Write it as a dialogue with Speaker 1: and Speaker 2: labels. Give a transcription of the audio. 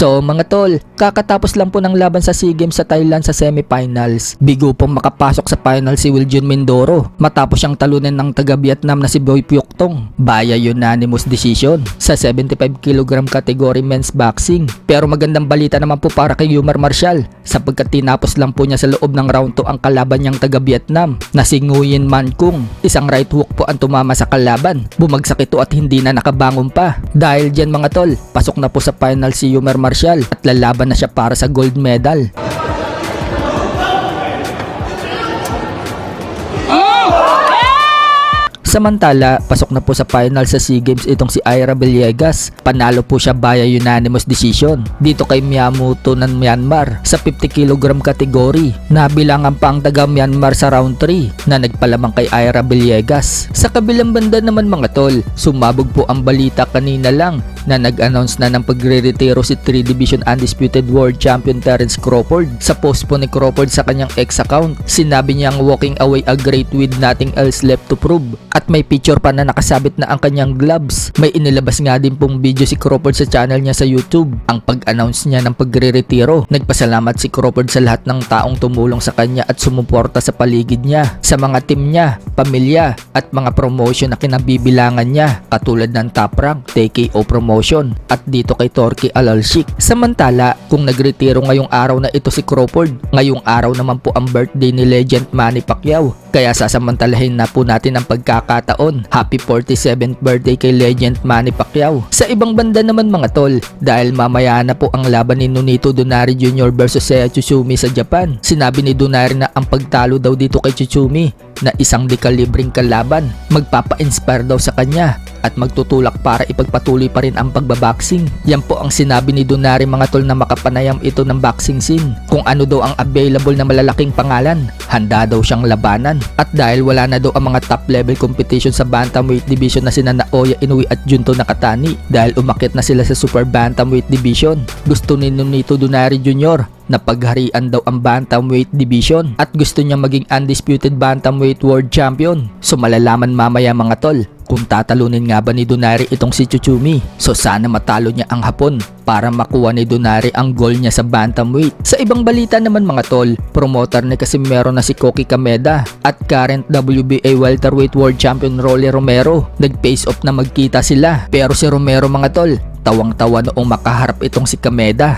Speaker 1: So mga tol, kakatapos lang po ng laban sa SEA Games sa Thailand sa semifinals. Bigo pong makapasok sa final si Wiljon Mindoro matapos siyang talunin ng taga-Vietnam na si Boy Pyuk Tong via unanimous decision sa 75 kg category men's boxing. Pero magandang balita naman po para kay Yumar Marcial sapagkat tinapos lang po niya sa loob ng round 2 ang kalaban niyang taga-Vietnam na si Nguyen Man Kung. Isang right hook po ang tumama sa kalaban. Bumagsak ito at hindi na nakabangon pa. Dahil dyan mga tol, pasok na po sa final si Yumar Marcial at lalaban na siya para sa gold medal. Samantala, pasok na po sa final sa SEA Games itong si Ira Villegas. Panalo po siya via unanimous decision dito kay Miyamoto ng Myanmar sa 50 kg category. Nabilangan pa ang taga Myanmar sa round 3 na nagpalamang kay Ira Villegas. Sa kabilang banda naman mga tol, sumabog po ang balita kanina lang na nag-announce na ng pagre-retiro si 3 Division Undisputed World Champion Terence Crawford. Sa post po ni Crawford sa kanyang ex account, sinabi niyang walking away a great with nothing else left to prove. At may picture pa na nakasabit na ang kanyang gloves. May inilabas nga din pong video si Crawford sa channel niya sa YouTube. Ang pag-announce niya ng pagre-retiro. Nagpasalamat si Crawford sa lahat ng taong tumulong sa kanya at sumuporta sa paligid niya, sa mga team niya, pamilya at mga promotion na kinabibilangan niya katulad ng Top Rank, TKO promotion at dito kay Torky Alalshik. Samantala, kung nagretiro ngayong araw na ito si Crawford, ngayong araw naman po ang birthday ni Legend Manny Pacquiao. Kaya sasamantalahin na po natin ang pagkakataon. Happy 47th birthday kay Legend Manny Pacquiao. Sa ibang banda naman mga tol, dahil mamaya na po ang laban ni Nonito Donaire Jr. versus Seiya Tsutsumi sa Japan. Sinabi ni Donaire na ang pagtalo daw dito kay Tsutsumi na isang dekalibring kalaban, magpapa-inspire daw sa kanya at magtutulak para ipagpatuloy pa rin ang pagbaboxing. Yan po ang sinabi ni Donaire mga tol na makapanayam ito ng boxing scene. Kung ano daw ang available na malalaking pangalan, handa daw siyang labanan. At dahil wala na daw ang mga top level competition sa bantamweight division na sina Naoya Inoue at Junto Nakatani dahil umakyat na sila sa super bantamweight division, gusto ni Nonito Donaire Jr. na pagharian daw ang bantamweight division at gusto niya maging undisputed bantamweight world champion. So malalaman mamaya mga tol kung tatalunin nga ba ni Donaire itong si Tsutsumi. So sana matalo niya ang Hapon para makuha ni Donaire ang goal niya sa bantamweight. Sa ibang balita naman mga tol, promoter ni Casimero na si Koki Kameda at current WBA welterweight world champion Rolly Romero nag-face off na magkita sila. Pero si Romero mga tol, tawang-tawa noong makaharap itong si Kameda.